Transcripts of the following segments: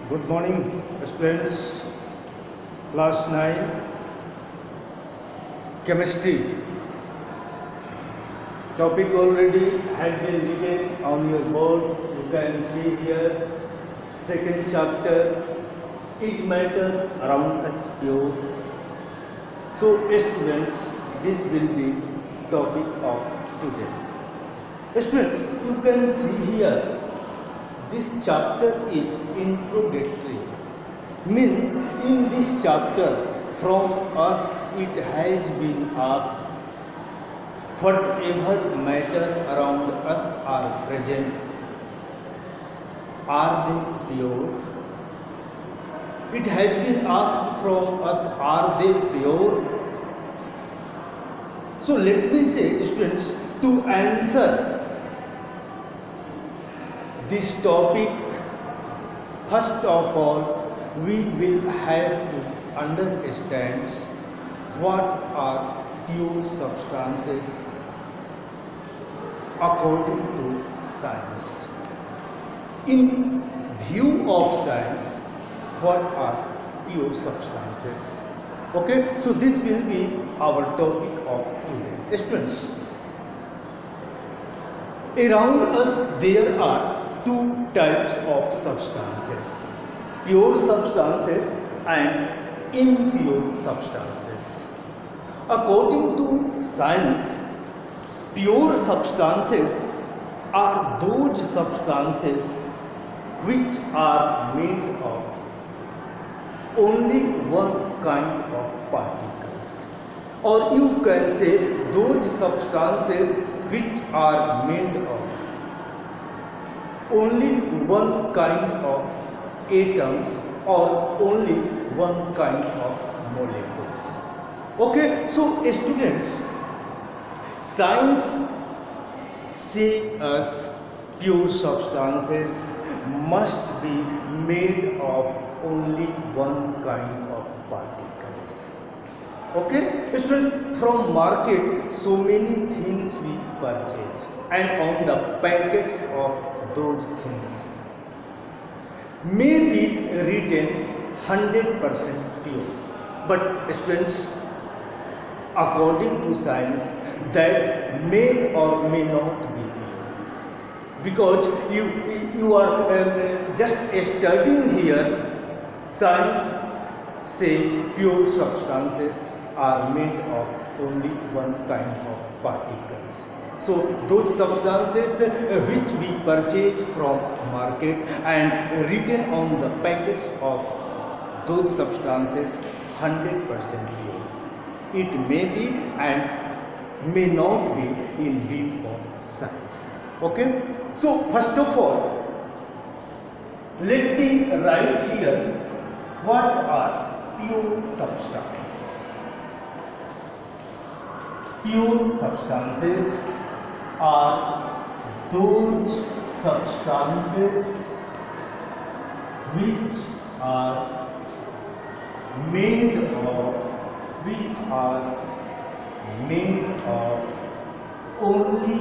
Good morning, students. Class 9 Chemistry. Topic already has been written on your board. You can see here. Second chapter. Is matter around us pure? So, students, this will be topic of today. Students, you can see here. This chapter is introductory. Means in this chapter from us it has been asked whatever matter around us are present, are they pure? It has been asked from us, are they pure? So let me say, students, to answer this topic, first of all, we will have to understand what are pure substances according to science. In view of science, what are pure substances? Okay, so this will be our topic of today. Students, around us there are two types of substances, pure substances and impure substances. According to science, pure substances are those substances which are made of only one kind of particles, or you can say those substances which are made of only one kind of atoms or only one kind of molecules. Okay, so students, science say us pure substances must be made of only one kind of particles. Okay, students, from market so many things we purchase, and on the packets of those things may be written 100% pure, but students, according to science, that may or may not be pure, because you are just studying here. Science say pure substances are made of only one kind of particles. So those substances which we purchase from market and written on the packets of those substances 100% pure. It may be and may not be in view of science. Okay. So first of all, let me write here what are pure substances. Pure substances are those substances which are made of only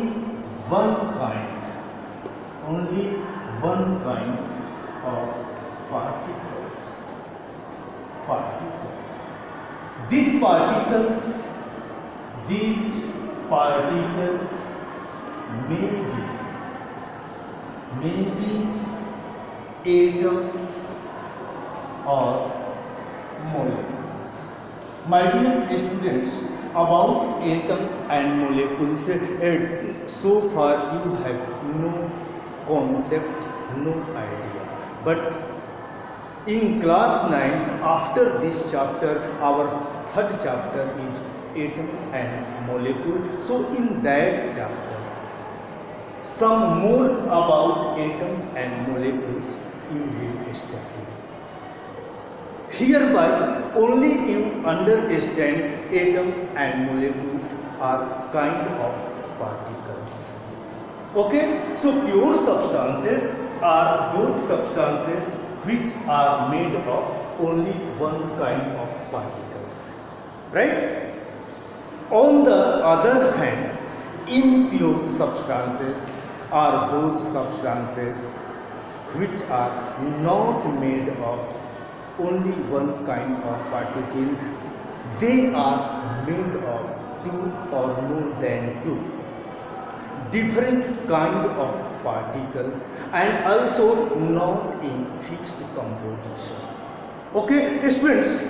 one kind of particles. These particles may be atoms or molecules. My dear students, about atoms and molecules, so far you have no concept, no idea. But in class 9, after this chapter, our third chapter is atoms and molecules. So in that chapter, some more about atoms and molecules you will study. Hereby only you understand atoms and molecules are kind of particles. Okay, so pure substances are those substances which are made of only one kind of particles, right? On the other hand, impure substances are those substances which are not made of only one kind of particles. They are made of two or more than two different kind of particles, and also not in fixed composition. Okay, students,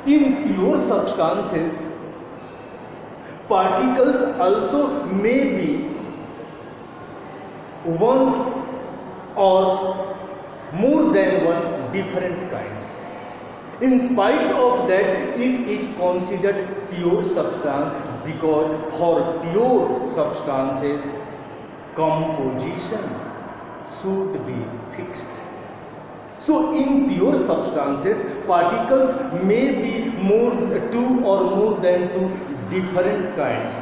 in pure substances, particles also may be one or more than one different kinds. In spite of that, it is considered pure substance, because for pure substances, composition should be fixed. So in pure substances, particles may be two or more than two different kinds.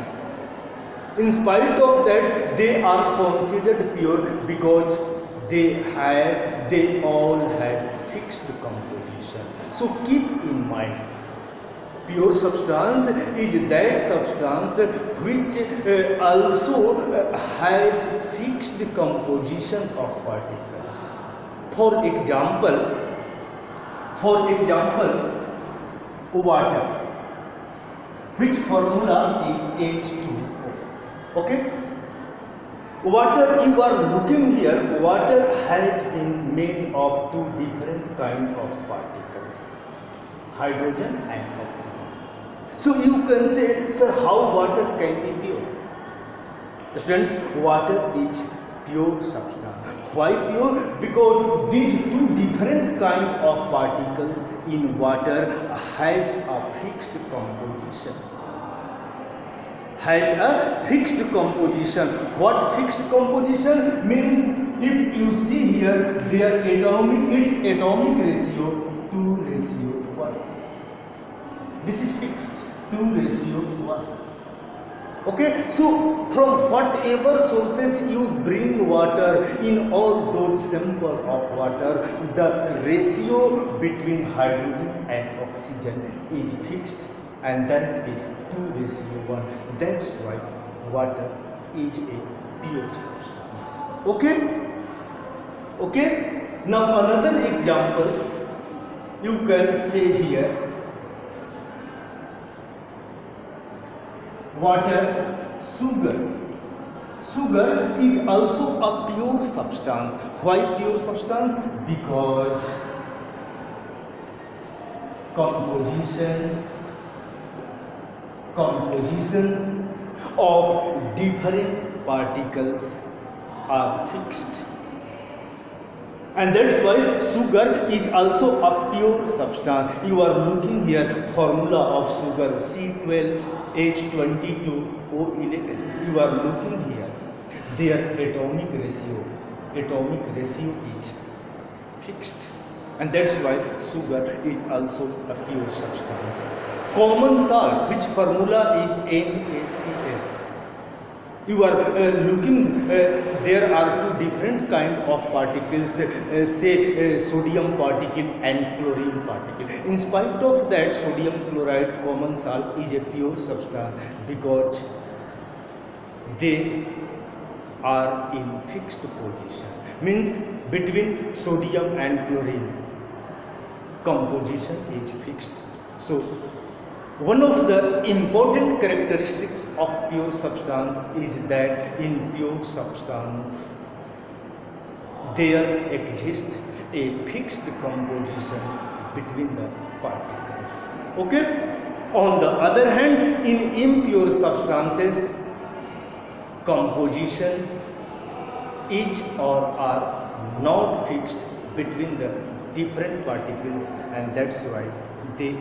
In spite of that, they are considered pure because they all had fixed composition. So keep in mind, pure substance is that substance which also has fixed composition of particles. For example, water, which formula is H2O. Okay? Water, you are looking here, water has been made of two different kinds of particles, hydrogen and oxygen. So you can say, sir, how water can be pure? Students, water is pure substance. Why pure? Because these two different kinds of particles in water has a fixed composition. What fixed composition means? If you see here, their its atomic ratio 2:1. This is fixed, 2:1. Okay, so from whatever sources you bring water, in all those samples of water, the ratio between hydrogen and oxygen is fixed, and that is 2:1. That's why water is a pure substance. Okay. Now another examples you can say here. Water, sugar. Sugar is also a pure substance. Why pure substance? Because composition of different particles are fixed, and that's why sugar is also a pure substance. You are looking here, formula of sugar C12H22O11. You are looking here, their atomic ratio is fixed, and that's why sugar is also a pure substance. Common salt, which formula is NaCl. You are looking, there are two different kind of particles, say sodium particle and chlorine particle. In spite of that, sodium chloride, common salt, is a pure substance because they are in fixed position. Means between sodium and chlorine, composition is fixed. So one of the important characteristics of pure substance is that in pure substance there exists a fixed composition between the particles. Okay? On the other hand, in impure substances, composition is or are not fixed between the different particles, and that's why they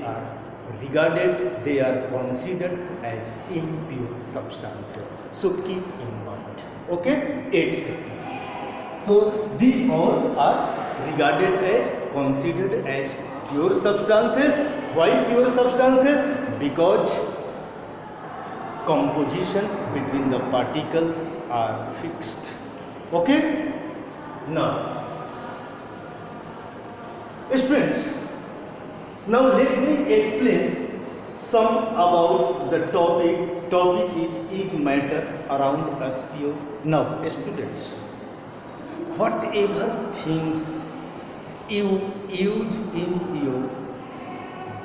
are considered as impure substances. So keep in mind. Okay? 8. So these all are considered as pure substances. Why pure substances? Because composition between the particles are fixed. Okay? Now, students, now let me explain some about the topic is matter around us pure. Now, students, whatever things you use in your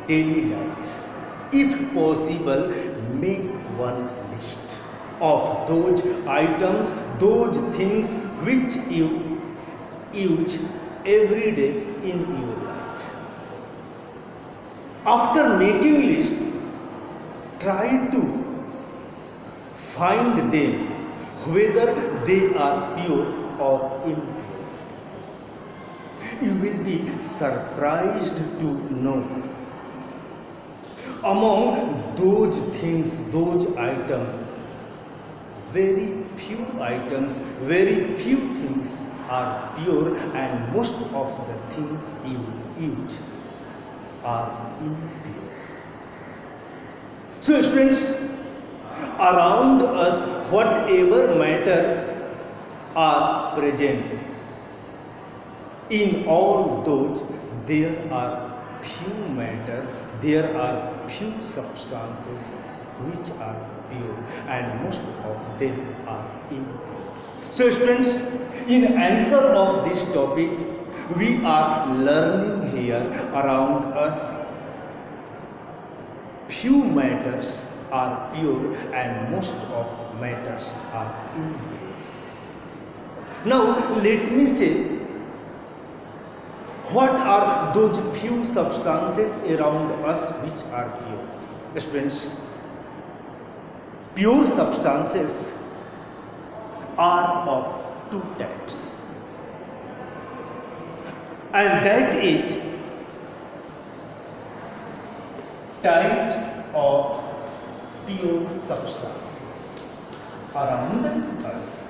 daily life, if possible, make one list of those items, those things which you use every day in your life. After making list, try to find them whether they are pure or impure. You will be surprised to know among those things, those items, very few items, very few things are pure, and most of the things you use are impure. So students, around us whatever matter are present, in all those there are few matter, there are few substances which are pure, and most of them are impure. So students, in answer of this topic, we are learning here around us few matters are pure and most of matters are impure. Now let me say, what are those few substances around us which are pure? Students, pure substances are of two types, and that is types of pure substances around us.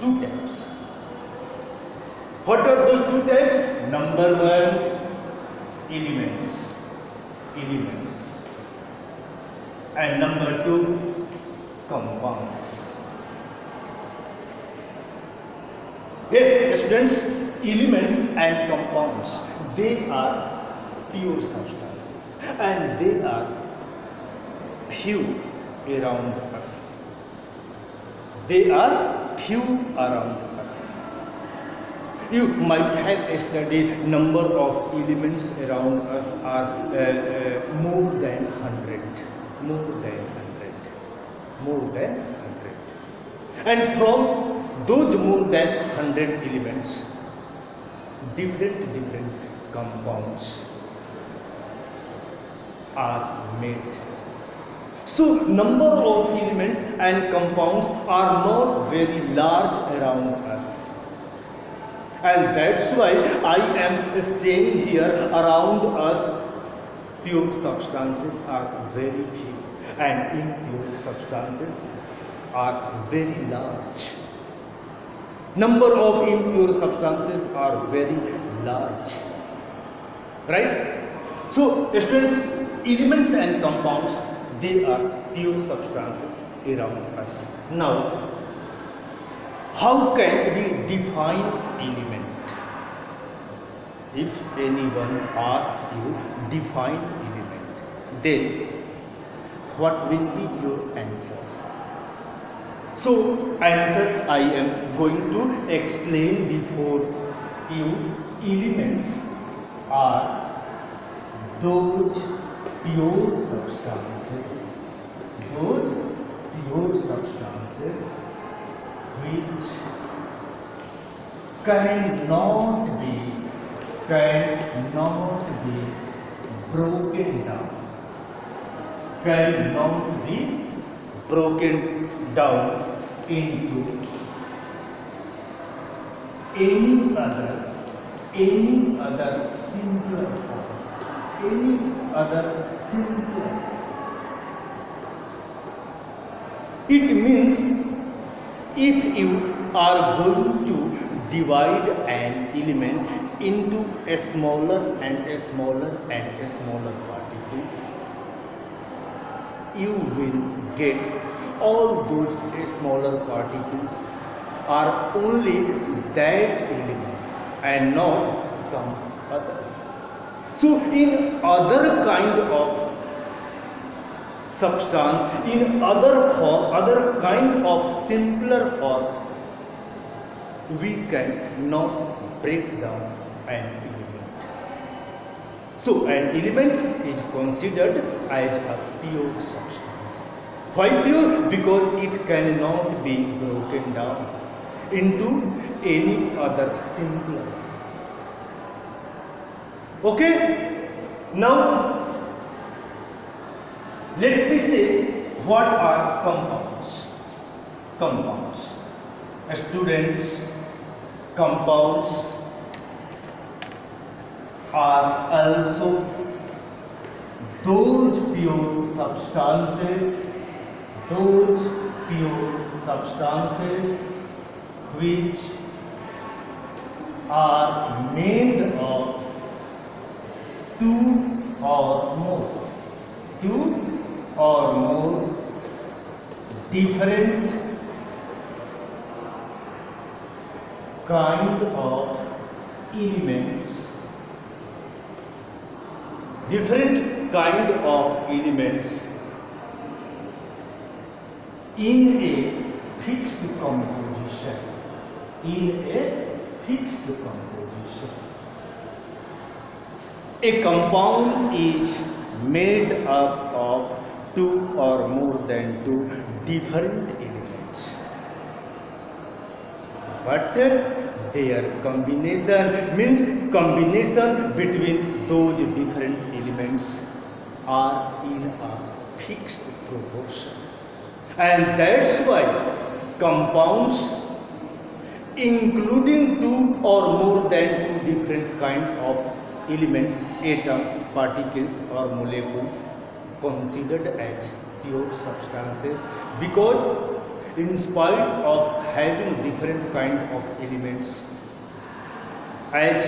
Two types. What are those two types? Number one, elements, and number two, compounds. Yes, students, elements and compounds, they are pure substances, and they are few around us. They are few around us. You might have studied number of elements around us are more than 100. And from those more than 100 elements, different compounds are made. So number of elements and compounds are not very large around us, and that's why I am saying here around us pure substances are very few and impure substances are very large. Number of impure substances are very large, right? So students, elements and compounds, they are pure substances around us. Now, how can we define element? If anyone asks you define element, then what will be your answer? So answer I am going to explain before you. Elements are those pure substances which cannot be broken down into any other simpler form. It means if you are going to divide an element into a smaller particles, you will get all those smaller particles are only that element and not some other. So in other kind of substance in other form, other kind of simpler form, we cannot break down an element. So an element is considered as a pure substance. Why pure? Because it cannot be broken down into any other simpler. Okay? Now let me say what are compounds. Compounds. Students, compounds are also those pure substances which are made of two or more different kind of elements, in a fixed composition. A compound is made up of two or more than two different elements, but their combination means combination between those different elements are in a fixed proportion, and that's why compounds including two or more than two different kind of elements, atoms, particles or molecules considered as pure substances, because in spite of having different kind of elements, as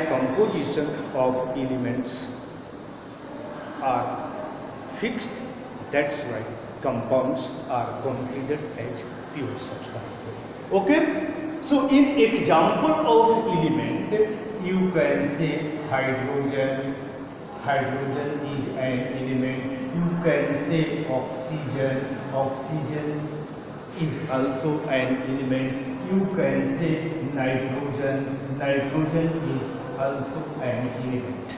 composition of elements are fixed, that's why compounds are considered as pure substances. Okay? So in example of element, you can say hydrogen. Hydrogen is an element. You can say oxygen. Oxygen is also an element. You can say nitrogen. Nitrogen is also an element.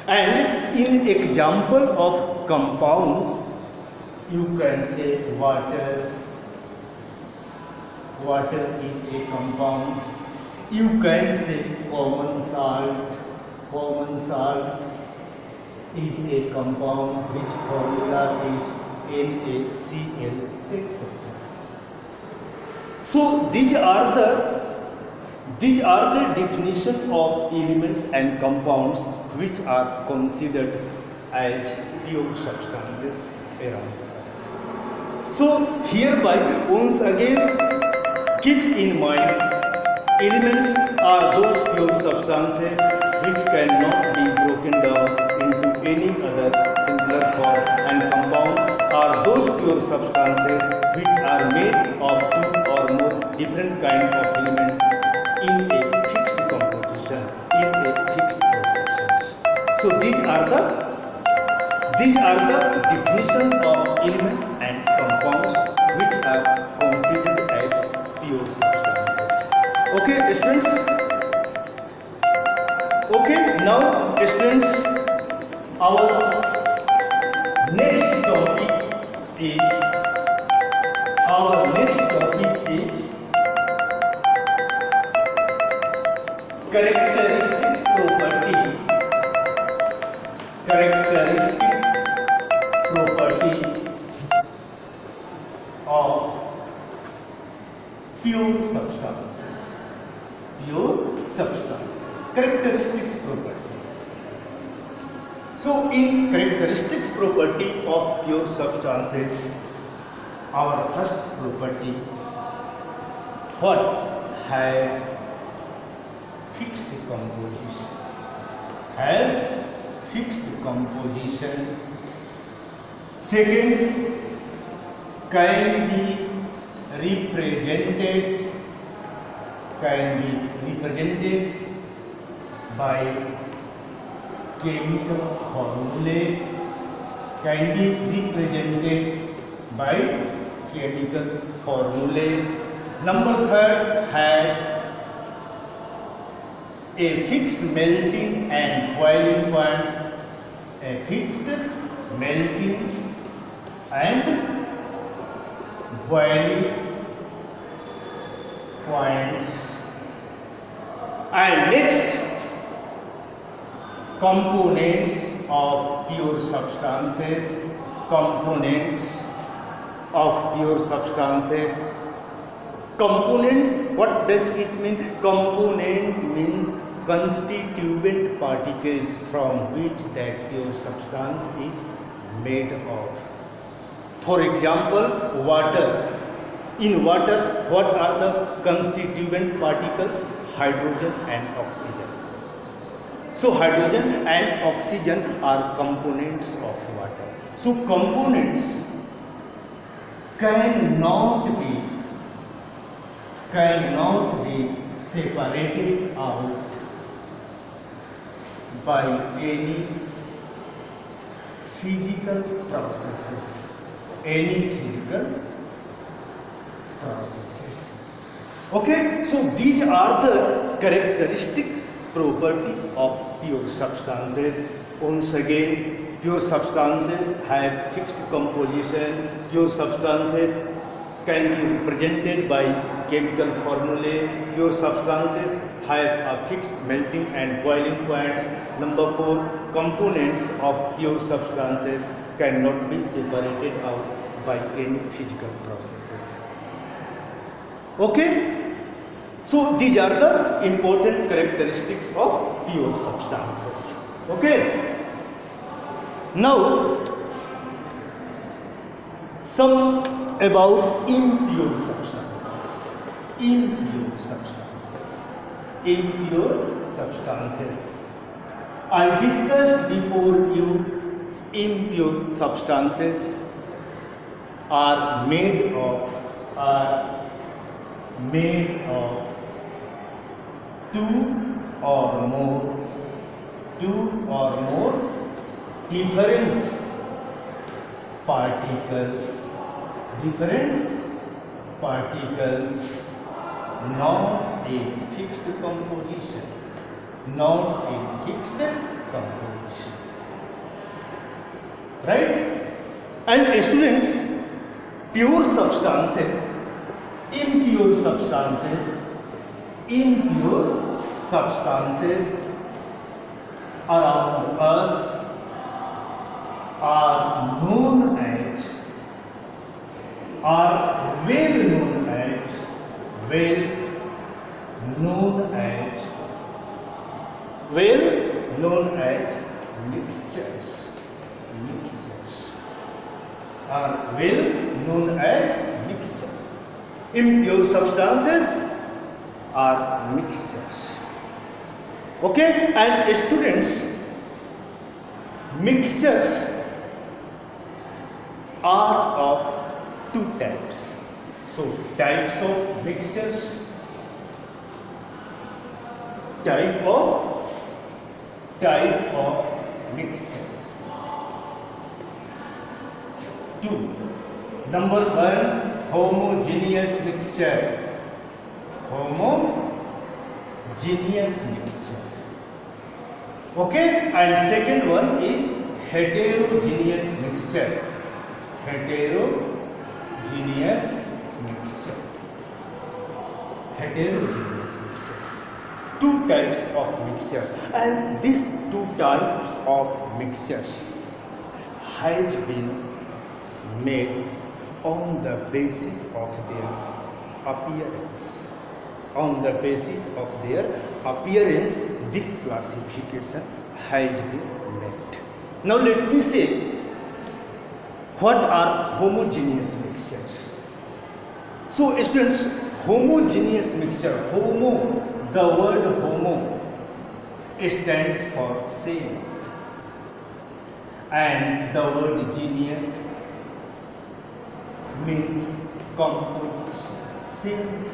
And in example of compounds, you can say water. Water is a compound. You can say common salt. Common salt is a compound which formula is NaCl, etc. So these are the definition of elements and compounds which are considered as pure substances around us. So hereby once again keep in mind, elements are those pure substances which cannot be broken down into any other simpler form, and compounds are those pure substances which are made of two or more different kind of elements in a fixed composition, in a fixed proportions. So these are the definition of elements and compounds which are considered as pure substances. Okay, students? Okay, now students, our next topic is characteristics property of pure substances. Characteristics property. So in characteristics property of pure substances, our first property, what? Have fixed composition. Second, can be represented by chemical formulae. can be represented by chemical formulae. Number third, have a fixed melting and boiling point, a fixed melting and boiling points. And next, components of pure substances, components of pure substances. Components, what does it mean? Component means constituent particles from which that pure substance is made of. For example, water. In water, what are the constituent particles? Hydrogen and oxygen. So hydrogen and oxygen are components of water. So components cannot be separated out by any physical processes. Okay, so these are the characteristics, property of pure substances. Once again, pure substances have fixed composition. Pure substances can be represented by chemical formulae. Pure substances have a fixed melting and boiling points. Number 4, components of pure substances cannot be separated out by any physical processes. Okay, so these are the important characteristics of pure substances. Okay, now some about impure substances. Impure substances. I discussed before you, impure substances are made of two or more different particles, not a fixed composition, right? And students, pure substances, impure substances around us are well known as mixtures. Impure substances are mixtures. Okay, and students, mixtures are of two types. So types of mixtures. Type of mixture. 2. Number 1, homogeneous mixture. Okay, and second one is heterogeneous mixture. Two types of mixtures, and these two types of mixtures has been made on the basis of their appearance. This classification has been made. Now let me say, what are homogeneous mixtures? So students, homogeneous mixture, the word homo stands for same, and the word geneous means composition, same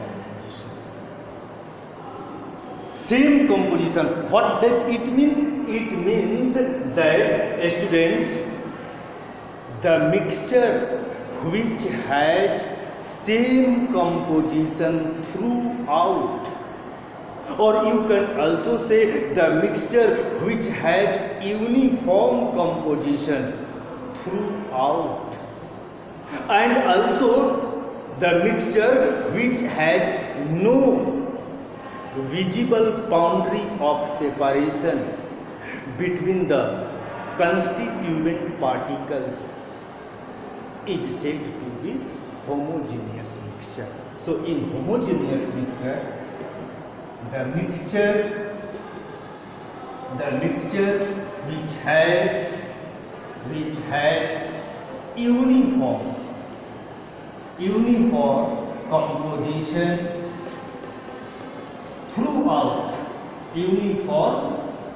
composition. What does it mean? It means that students, the mixture which has same composition throughout, or you can also say the mixture which has uniform composition throughout, and also the mixture which has no visible boundary of separation between the constituent particles is said to be homogeneous mixture. So in homogeneous mixture, the mixture which had uniform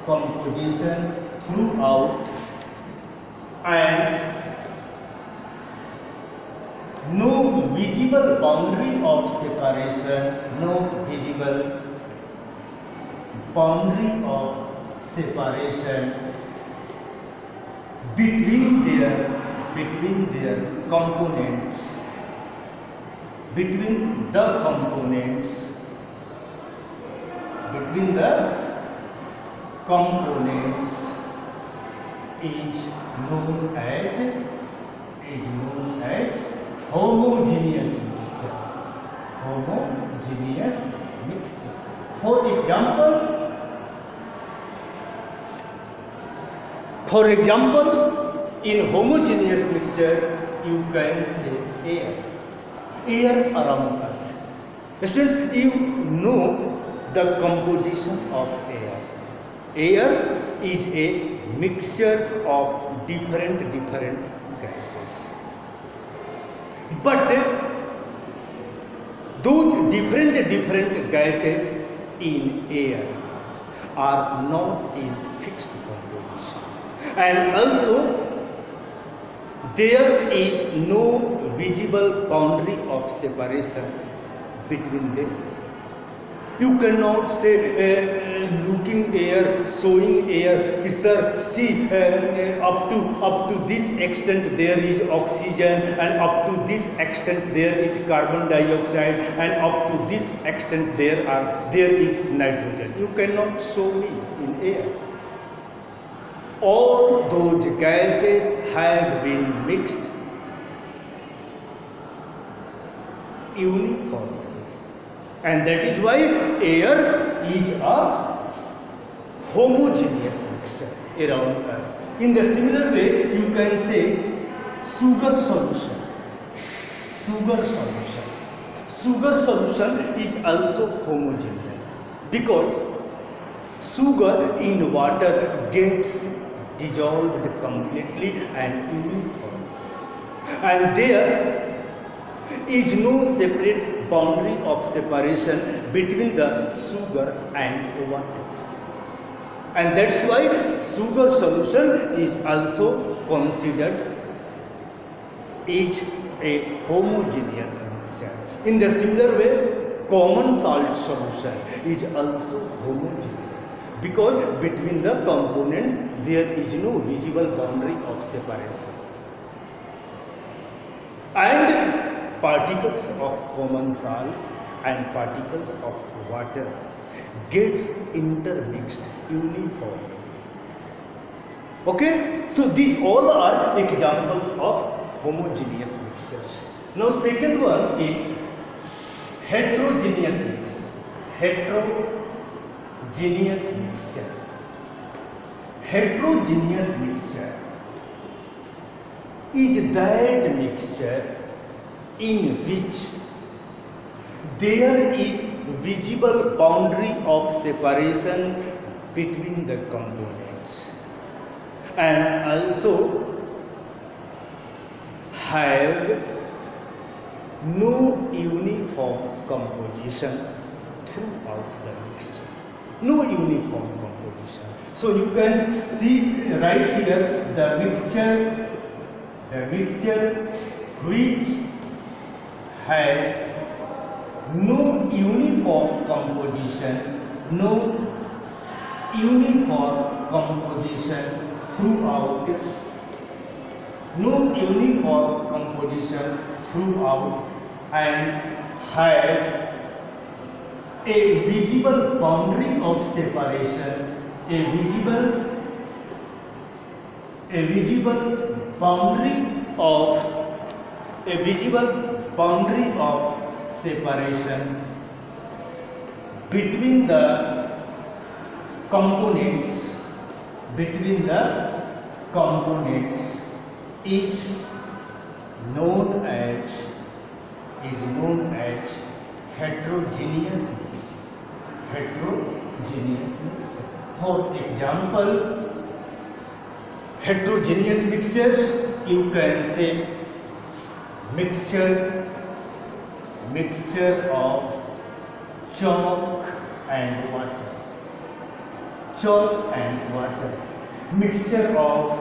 composition throughout, and no visible boundary of separation, between their components, between the components is known as homogeneous mixture. For example, in homogeneous mixture, you can say air around us. Students, you know the composition of air. Air is a mixture of different gases. But those different gases in air are not in fixed composition, and also there is no visible boundary of separation between them. You cannot say looking air, showing air, sir, see up to this extent there is oxygen, and up to this extent there is carbon dioxide, and up to this extent there is nitrogen. You cannot show me in air. All those gases have been mixed uniformly. And that is why air is a homogeneous mixture around us. In the similar way, you can say sugar solution. Sugar solution is also homogeneous because sugar in water gets dissolved completely and uniformly, and there is no separate boundary of separation between the sugar and water, and that's why sugar solution is also considered as a homogeneous mixture. In the similar way, common salt solution is also homogeneous because between the components there is no visible boundary of separation, and particles of common salt and particles of water gets intermixed uniformly. Okay, so these all are examples of homogeneous mixtures. Now second one is heterogeneous mixture. Heterogeneous mixture is that mixture in which there is visible boundary of separation between the components, and also have no uniform composition throughout the mixture. No uniform composition. So you can see right here the mixture which had no uniform composition throughout, no uniform composition throughout, and had a visible boundary of separation, a visible boundary of a visible boundary of separation between the components, each known as heterogeneous mix. For example, heterogeneous mixtures, you can say mixture of chalk and water, mixture of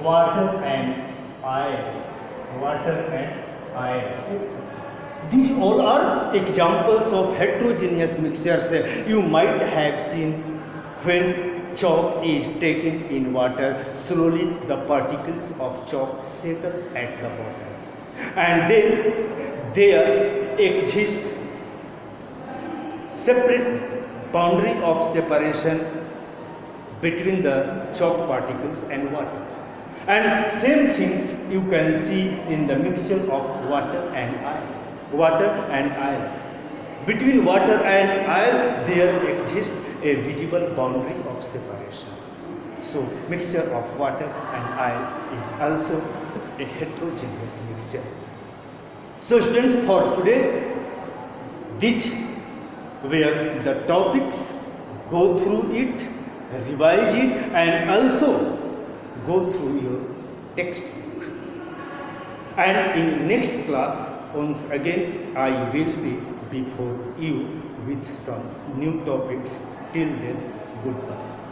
water and iron, etc. These all are examples of heterogeneous mixtures. You might have seen when chalk is taken in water, slowly the particles of chalk settles at the bottom, and then there exists separate boundary of separation between the chalk particles and water. And same things you can see in the mixture of water and iron. Between water and iron there exists a visible boundary of separation. So mixture of water and iron is also a heterogeneous mixture. So students, for today these were the topics. Go through it, revise it, and also go through your textbook. And in next class, once again, I will be before you with some new topics. Till then, goodbye.